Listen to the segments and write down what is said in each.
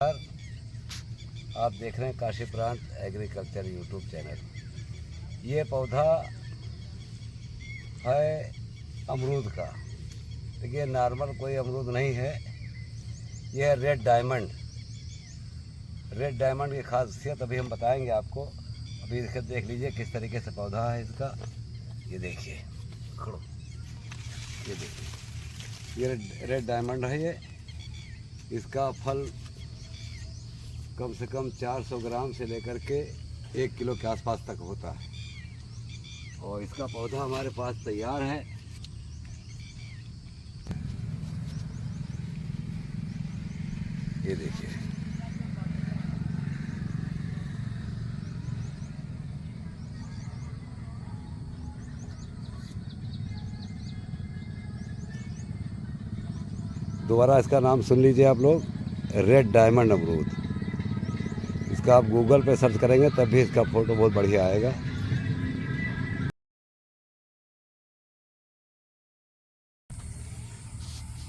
आप देख रहे हैं काशी प्रांत एग्रीकल्चर यूट्यूब चैनल। ये पौधा है अमरूद का। देखिए नॉर्मल कोई अमरूद नहीं है, ये है रेड डायमंड। रेड डायमंड की खासियत अभी हम बताएंगे आपको। अभी इसका देख लीजिए किस तरीके से पौधा है इसका। ये देखिए खड़ो, ये देखिए ये रेड डायमंड है। ये इसका फल कम से कम 400 ग्राम से लेकर के 1 किलो के आसपास तक होता है। और इसका पौधा हमारे पास तैयार है। ये देखिए दोबारा इसका नाम सुन लीजिए आप लोग, रेड डायमंड अमरूद। इसका आप गूगल पे सर्च करेंगे तब भी इसका फ़ोटो बहुत बढ़िया आएगा।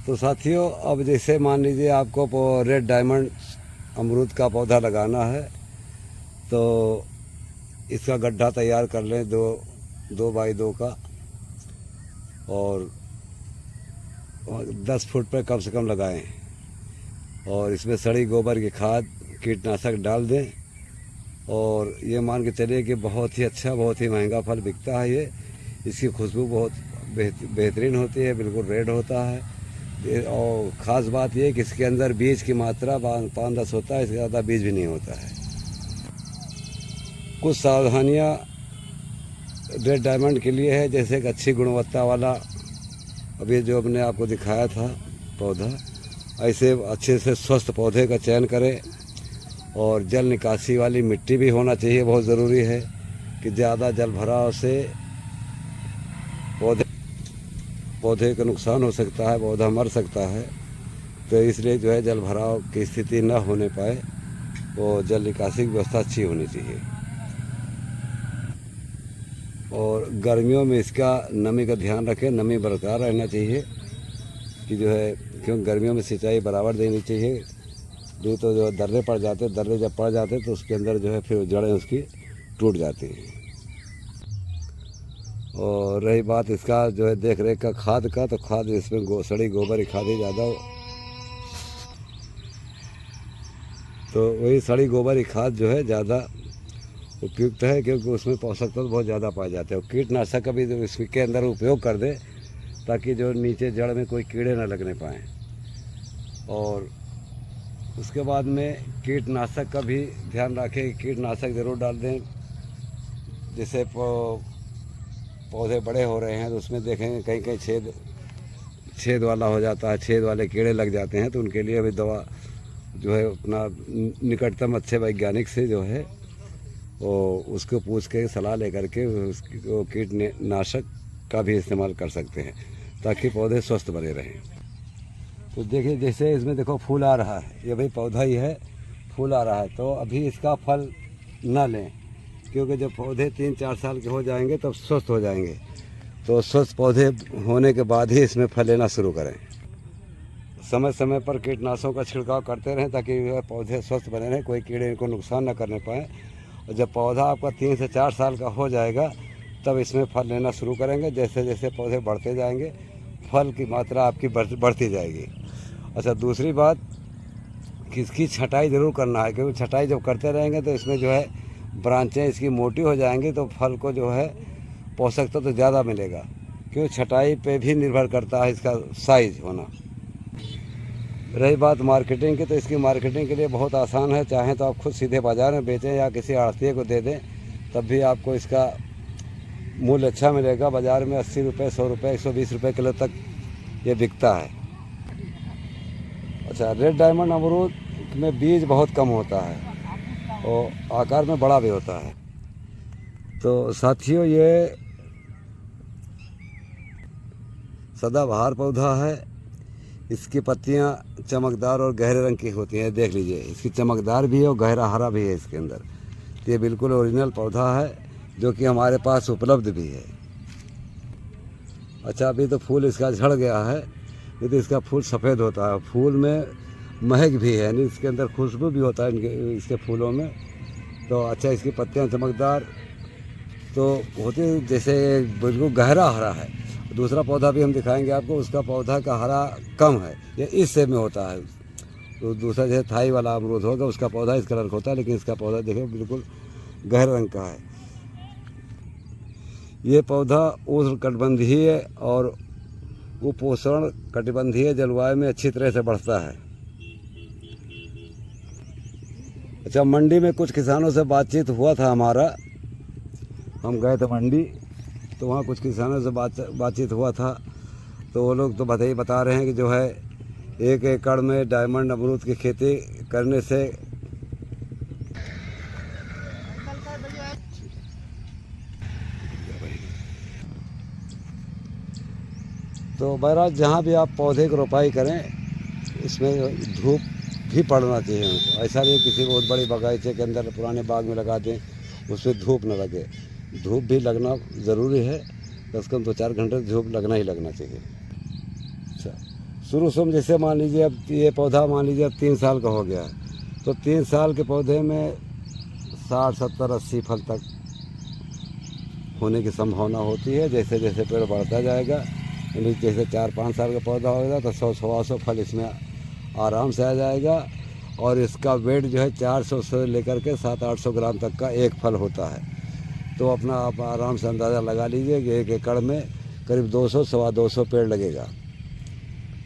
तो साथियों, अब जैसे मान लीजिए आपको रेड डायमंड अमरूद का पौधा लगाना है तो इसका गड्ढा तैयार कर लें 2 बाई 2 का, और 10 फुट पे कम से कम लगाएं। और इसमें सड़ी गोबर की खाद, कीटनाशक डाल दें। और ये मान के चलिए कि बहुत ही अच्छा, बहुत ही महंगा फल बिकता है ये। इसकी खुशबू बहुत बेहतरीन होती है, बिल्कुल रेड होता है। और ख़ास बात ये कि इसके अंदर बीज की मात्रा 5-10 होता है, इससे ज़्यादा बीज भी नहीं होता है। कुछ सावधानियाँ रेड डायमंड के लिए है, जैसे कि अच्छी गुणवत्ता वाला अभी जो हमने आपको दिखाया था पौधा, ऐसे अच्छे से स्वस्थ पौधे का चयन करें। और जल निकासी वाली मिट्टी भी होना चाहिए, बहुत ज़रूरी है कि ज़्यादा जल भराव से पौधे का नुकसान हो सकता है, पौधा मर सकता है। तो इसलिए जो है जल भराव की स्थिति न होने पाए, वो जल निकासी की व्यवस्था अच्छी होनी चाहिए। और गर्मियों में इसका नमी का ध्यान रखें, नमी बरकरार रहना चाहिए कि जो है, क्योंकि गर्मियों में सिंचाई बराबर देनी चाहिए। नहीं तो जो दर्रे पड़ जाते, दर्रे जब पड़ जाते तो उसके अंदर जो है फिर जड़ें उसकी टूट जाती हैं। और रही बात इसका जो है देख रेख का खाद का, तो खाद इसमें सड़ी गोबर की खाद ही ज़्यादा, तो वही सड़ी गोबर की खाद जो है ज़्यादा उपयुक्त है, क्योंकि उसमें पोषक तत्व बहुत ज़्यादा पाए जाते हैं। और कीटनाशक का भी इसके अंदर उपयोग कर दे ताकि जो नीचे जड़ में कोई कीड़े ना लगने पाएँ। और उसके बाद में कीटनाशक का भी ध्यान रखें, कीटनाशक ज़रूर डाल दें। जैसे पौधे बड़े हो रहे हैं तो उसमें देखेंगे कहीं कहीं छेद वाला हो जाता है, छेद वाले कीड़े लग जाते हैं, तो उनके लिए भी दवा जो है अपना निकटतम अच्छे वैज्ञानिक से जो है वो उसको पूछ के सलाह लेकर के उसको कीटनाशक का भी इस्तेमाल कर सकते हैं ताकि पौधे स्वस्थ बने रहें। तो देखिए जैसे इसमें देखो फूल आ रहा है, ये भाई पौधा ही है, फूल आ रहा है। तो अभी इसका फल ना लें, क्योंकि जब पौधे 3-4 साल के हो जाएंगे तब स्वस्थ हो जाएंगे। तो स्वस्थ पौधे होने के बाद ही इसमें फल लेना शुरू करें। समय समय पर कीटनाशकों का छिड़काव करते रहें ताकि पौधे स्वस्थ बने रहें, कोई कीड़े इनको नुकसान न करने पाएँ। और जब पौधा आपका 3 से 4 साल का हो जाएगा तब इसमें फल लेना शुरू करेंगे। जैसे जैसे पौधे बढ़ते जाएंगे फल की मात्रा आपकी बढ़ती जाएगी। अच्छा, दूसरी बात कि इसकी छटाई ज़रूर करना है, क्योंकि छटाई जब करते रहेंगे तो इसमें जो है ब्रांचें इसकी मोटी हो जाएंगी, तो फल को जो है पोषक तत्व तो ज़्यादा मिलेगा। क्योंकि छटाई पे भी निर्भर करता है इसका साइज़ होना। रही बात मार्केटिंग की, तो इसकी मार्केटिंग के लिए बहुत आसान है। चाहें तो आप खुद सीधे बाज़ार में बेचें या किसी आढ़तिये को दे दें, तब भी आपको इसका मूल्य अच्छा मिलेगा। बाज़ार में 80 रुपये, 100 रुपये, 120 रुपये किलो तक ये बिकता है। अच्छा, रेड डायमंड अमरूद में बीज बहुत कम होता है और आकार में बड़ा भी होता है। तो साथियों, ये सदाबहार पौधा है। इसकी पत्तियां चमकदार और गहरे रंग की होती हैं। देख लीजिए, इसकी चमकदार भी है और गहरा हरा भी है इसके अंदर। ये बिल्कुल ओरिजिनल पौधा है जो कि हमारे पास उपलब्ध भी है। अच्छा, अभी तो फूल इसका झड़ गया है, नहीं तो इसका फूल सफ़ेद होता है। फूल में महक भी है, यानी इसके अंदर खुशबू भी होता है इसके फूलों में। तो अच्छा, इसकी पत्तियाँ चमकदार तो होती जैसे बिल्कुल गहरा हरा है। दूसरा पौधा भी हम दिखाएंगे आपको, उसका पौधा का हरा कम है, ये इस शेप में होता है। तो दूसरा जैसे थाई वाला अमरूद होगा उसका पौधा इस कलर का होता है, लेकिन इसका पौधा देखो बिल्कुल गहरे रंग का है। ये पौधा उष्णकटिबंधीय और उपोष्ण कटिबंधीय जलवायु में अच्छी तरह से बढ़ता है। अच्छा, मंडी में कुछ किसानों से बातचीत हुआ था हमारा, हम गए थे मंडी, तो वहाँ कुछ किसानों से बातचीत हुआ था। तो वो लोग तो बता रहे हैं कि जो है 1 एकड़ में डायमंड अमरूद की खेती करने से तो बहरहाल जहाँ भी आप पौधे की रोपाई करें इसमें धूप भी पड़ना चाहिए उनको। ऐसा नहीं किसी बहुत बड़ी बगीचे के अंदर पुराने बाग में लगा दें, उसमें धूप न लगे। धूप भी लगना ज़रूरी है, कम से कम 2-4 घंटे धूप लगना ही लगना चाहिए। अच्छा, शुरू से जैसे मान लीजिए अब ये पौधा मान लीजिए अब 3 साल का हो गया है, तो 3 साल के पौधे में 60, 70, 80 फल तक होने की संभावना होती है। जैसे जैसे पेड़ बढ़ता जाएगा, यानी जैसे 4-5 साल का पौधा होगा तो 100-125 फल इसमें आराम से आ जाएगा। और इसका वेट जो है 400 से लेकर के 700-800 ग्राम तक का एक फल होता है। तो अपना आप आराम से अंदाज़ा लगा लीजिए कि 1 एकड़ में करीब 200-225 पेड़ लगेगा।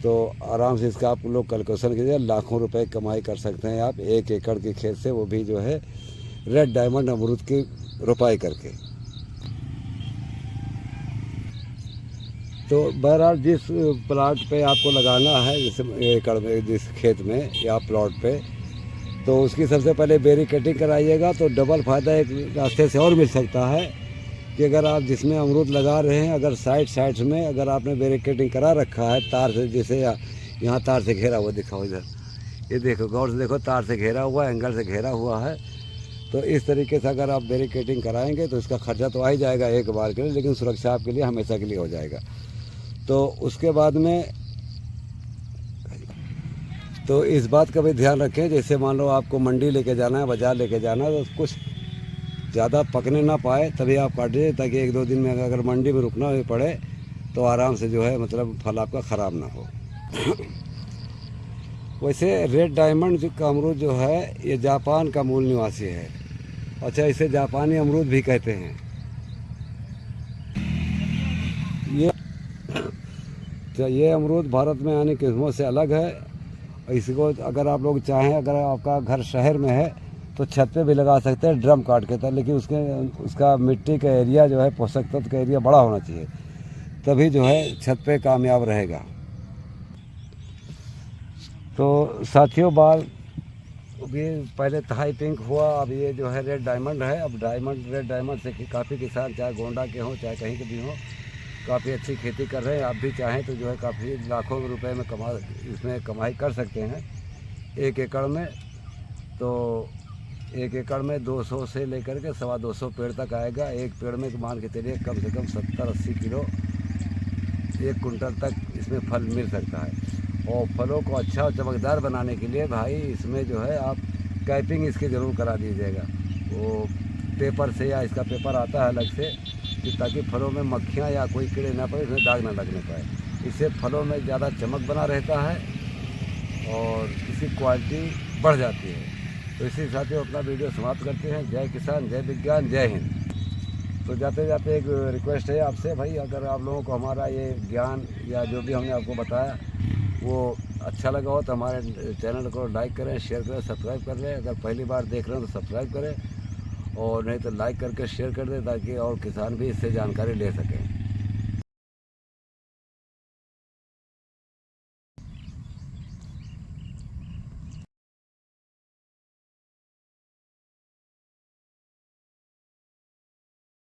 तो आराम से इसका आप लोग कैलकुलेशन कीजिए, लाखों रुपए कमाई कर सकते हैं आप 1 एकड़ की खेत से, वो भी जो है रेड डायमंड अमरूद की रोपाई करके। तो बहरहाल जिस प्लाट पे आपको लगाना है, जैसे एकड़ में जिस खेत में या प्लॉट पे, तो उसकी सबसे पहले बेरी कटिंग कराइएगा। तो डबल फ़ायदा एक रास्ते से और मिल सकता है कि अगर आप जिसमें अमरूद लगा रहे हैं, अगर साइड में अगर आपने बेरी कटिंग करा रखा है तार से, जैसे यहाँ तार से घेरा हुआ, दिखाओ इधर, ये देखो गौर से देखो, तार से घेरा हुआ, एंगल से घेरा हुआ है। तो इस तरीके से अगर आप बेरी कटिंग कराएँगे तो इसका खर्चा तो आ ही जाएगा एक बार के लिए, लेकिन सुरक्षा आपके लिए हमेशा के लिए हो जाएगा। तो उसके बाद में तो इस बात का भी ध्यान रखें, जैसे मान लो आपको मंडी लेके जाना है, बाज़ार लेके जाना है, तो कुछ ज़्यादा पकने ना पाए तभी आप काटिए, ताकि 1-2 दिन में अगर मंडी में रुकना भी पड़े तो आराम से जो है मतलब फल आपका ख़राब ना हो। वैसे रेड डायमंड का अमरूद जो है ये जापान का मूल निवासी है। अच्छा, इसे जापानी अमरूद भी कहते हैं। ये अमरूद भारत में आने किस्मों से अलग है। इसको अगर आप लोग चाहें, अगर आपका घर शहर में है तो छत पे भी लगा सकते हैं ड्रम काट के, लेकिन उसका मिट्टी का एरिया जो है, पोषक तत्व का एरिया बड़ा होना चाहिए, तभी जो है छत पे कामयाब रहेगा। तो साथियों, बाल भी पहले थाई पिंक हुआ, अब ये जो है रेड डायमंड है। अब रेड डायमंड से काफ़ी किसान, चाहे गोंडा के हों चाहे कहीं के भी हों, काफ़ी अच्छी खेती कर रहे हैं। आप भी चाहें तो जो है काफ़ी लाखों रुपए में इसमें कमाई कर सकते हैं 1 एकड़ में। तो 1 एकड़ में 200 से लेकर के 225 पेड़ तक आएगा। एक पेड़ में मान के चलिए कम से कम 70-80 किलो, 1 कुंटल तक इसमें फल मिल सकता है। और फलों को अच्छा और चमकदार बनाने के लिए भाई इसमें जो है आप कैपिंग इसकी ज़रूर करा दीजिएगा, वो पेपर से, या इसका पेपर आता है अलग से, ताकि फलों में मक्खियाँ या कोई कीड़े ना पड़े, इसमें दाग ना लगने पाए। इससे फलों में ज़्यादा चमक बना रहता है और इसकी क्वालिटी बढ़ जाती है। तो इसी साथ ही अपना वीडियो समाप्त करते हैं। जय किसान, जय विज्ञान, जय हिंद। तो जाते जाते एक रिक्वेस्ट है आपसे भाई, अगर आप लोगों को हमारा ये ज्ञान या जो भी हमने आपको बताया वो अच्छा लगा हो तो हमारे चैनल को लाइक करें, शेयर करें, सब्सक्राइब कर लें। अगर पहली बार देख रहे हो तो सब्सक्राइब करें, और नहीं तो लाइक करके शेयर कर दें, ताकि और किसान भी इससे जानकारी ले सकें।